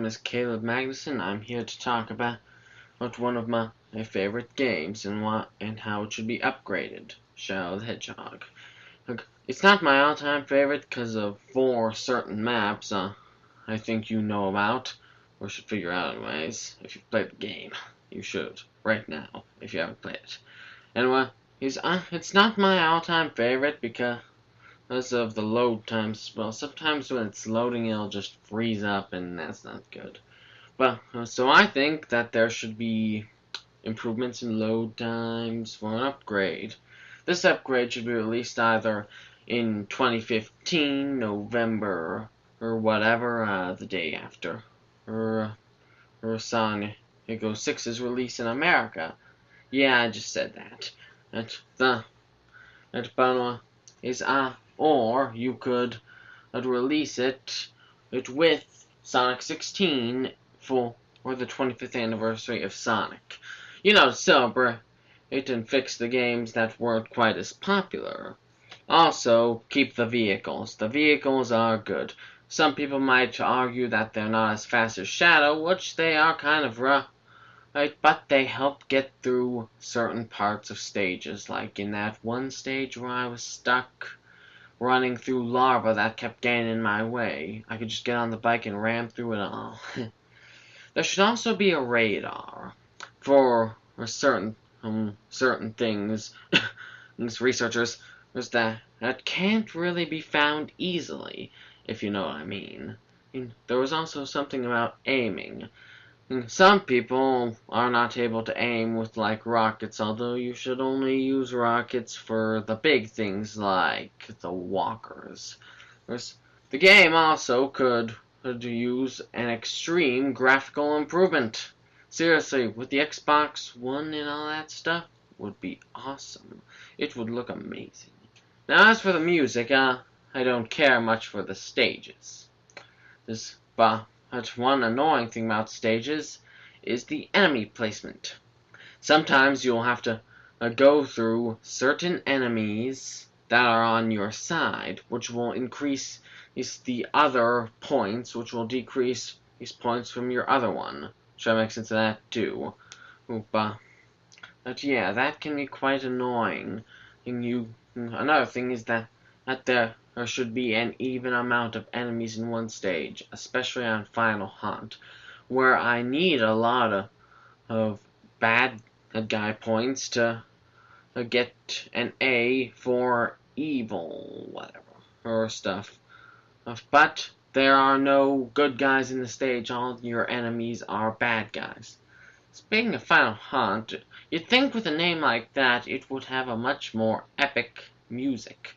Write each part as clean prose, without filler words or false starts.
is Caleb Magnuson. I'm here to talk about one of my favorite games and how it should be upgraded, Shadow the Hedgehog. Look, it's not my all-time favorite because of 4 certain maps I think you know about, or should figure out anyways. If you've played the game, you should, right now, if you haven't played it. Anyway, it's not my all-time favorite because of the load times. Well, sometimes when it's loading, it'll just freeze up, and that's not good. But so I think that there should be improvements in load times for an upgrade. This upgrade should be released either in 2015, November, or whatever, the day after, or Sonic 6's release in America. Yeah, I just said that. That is or you could release it with Sonic 16 for the 25th anniversary of Sonic. You know, to celebrate it and fix the games that weren't quite as popular. Also, keep the vehicles. The vehicles are good. Some people might argue that they're not as fast as Shadow, which they are kind of rough. Right, but they help get through certain parts of stages, like in that one stage where I was stuck running through lava that kept getting in my way. I could just get on the bike and ram through it all. There should also be a radar for certain things. Researchers that can't really be found easily, if you know what I mean. There was also something about aiming. Some people are not able to aim with, like, rockets, although you should only use rockets for the big things like the walkers. The game also could use an extreme graphical improvement. Seriously, with the Xbox One and all that stuff, would be awesome. It would look amazing. Now, as for the music, I don't care much for the stages. But one annoying thing about stages is the enemy placement. Sometimes you'll have to go through certain enemies that are on your side, which will increase the other points, which will decrease these points from your other one. Try to make sense of that too. But yeah, that can be quite annoying. Another thing is that there should be an even amount of enemies in one stage, especially on Final Hunt, where I need a lot of bad guy points to get an A for evil, whatever, or stuff. But there are no good guys in the stage. All your enemies are bad guys. Speaking of Final Hunt, you'd think with a name like that it would have a much more epic music.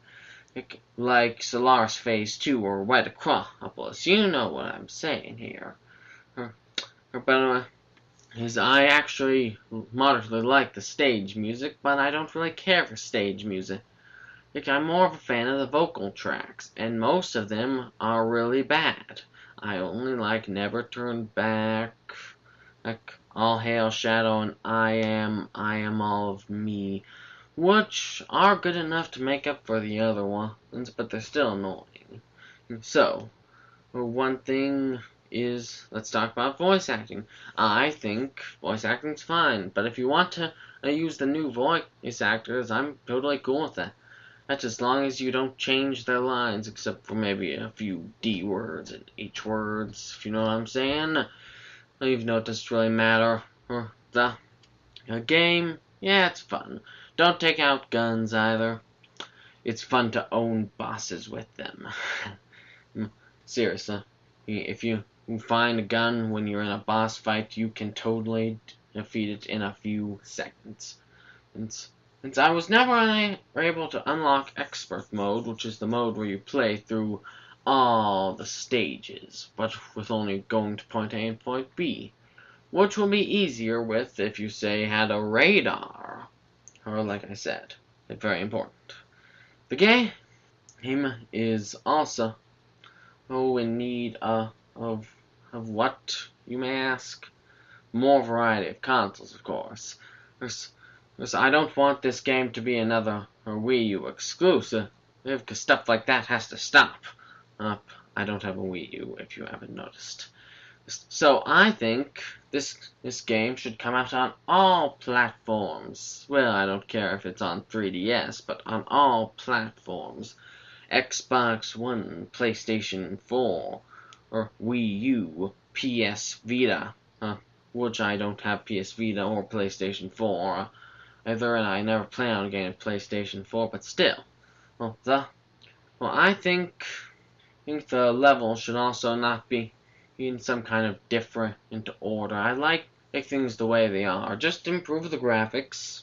Like Solaris Phase 2 or White Acropolis. You know what I'm saying here. But I actually moderately like the stage music, but I don't really care for stage music. I'm more of a fan of the vocal tracks, and most of them are really bad. I only like Never Turn Back, like All Hail Shadow, and I Am All of Me, which are good enough to make up for the other ones, but they're still annoying. So, one thing is, let's talk about voice acting. I think voice acting's fine, but if you want to use the new voice actors, I'm totally cool with that. That's as long as you don't change their lines, except for maybe a few D words and H words, if you know what I'm saying. Even though it doesn't really matter. The game, yeah, it's fun. Don't take out guns either. It's fun to own bosses with them. Seriously, if you find a gun when you're in a boss fight, you can totally defeat it in a few seconds. Since I was never able to unlock Expert Mode, which is the mode where you play through all the stages, but with only going to point A and point B, which will be easier with if you, say, had a radar. Or, like I said, it's very important. The game is also in need of what, you may ask? More variety of consoles, of course. I don't want this game to be another Wii U exclusive, because stuff like that has to stop. I don't have a Wii U, if you haven't noticed. So I think this game should come out on all platforms. Well, I don't care if it's on 3DS, but on all platforms. Xbox One, PlayStation 4, or Wii U, PS Vita, which I don't have PS Vita or PlayStation 4 either, and I never plan on getting a PlayStation 4, but still. Well, I think the level should also not be in some kind of different order. I like things the way they are. Just improve the graphics.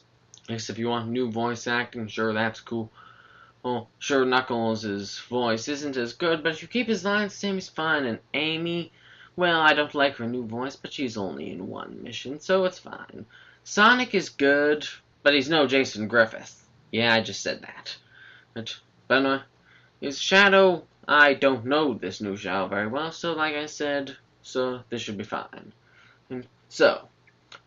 I guess if you want new voice acting, sure, that's cool. Well, sure, Knuckles' voice isn't as good, but if you keep his lines the same, he's fine. And Amy, well, I don't like her new voice, but she's only in one mission, so it's fine. Sonic is good, but he's no Jason Griffith. Yeah, I just said that. But his Shadow, I don't know this new Shadow very well, so like I said, so this should be fine. And so,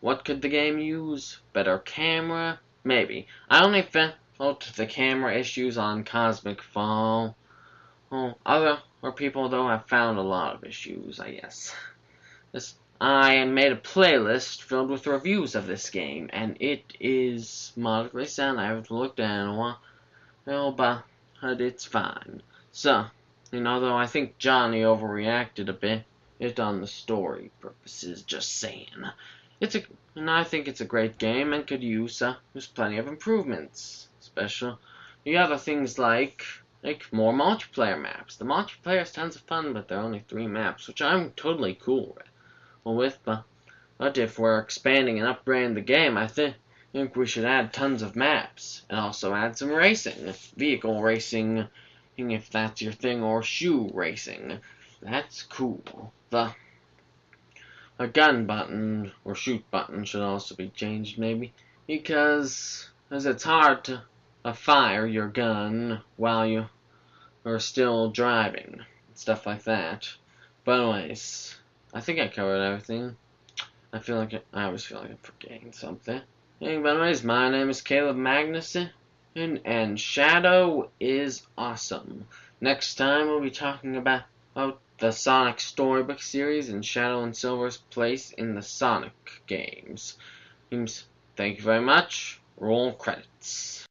what could the game use? Better camera? Maybe. I only felt the camera issues on Cosmic Fall. Other people, though, have found a lot of issues, I guess. I made a playlist filled with reviews of this game, and it is moderately sound. I haven't looked at it in a while, but it's fine. So, though I think Johnny overreacted a bit on the story purposes, just saying. And I think it's a great game and could use plenty of improvements. The other things like more multiplayer maps. The multiplayer is tons of fun, but there are only 3 maps, which I'm totally cool with. But if we're expanding and upgrading the game, I think we should add tons of maps and also add some racing, vehicle racing, if that's your thing, or shoe racing. That's cool. A gun button or shoot button should also be changed, maybe, because it's hard to fire your gun while you are still driving, stuff like that. But anyways, I think I covered everything. I always feel like I'm forgetting something. But anyways, my name is Caleb Magnuson, and Shadow is awesome. Next time we'll be talking about the Sonic Storybook series and Shadow and Silver's place in the Sonic games. Thank you very much. Roll credits.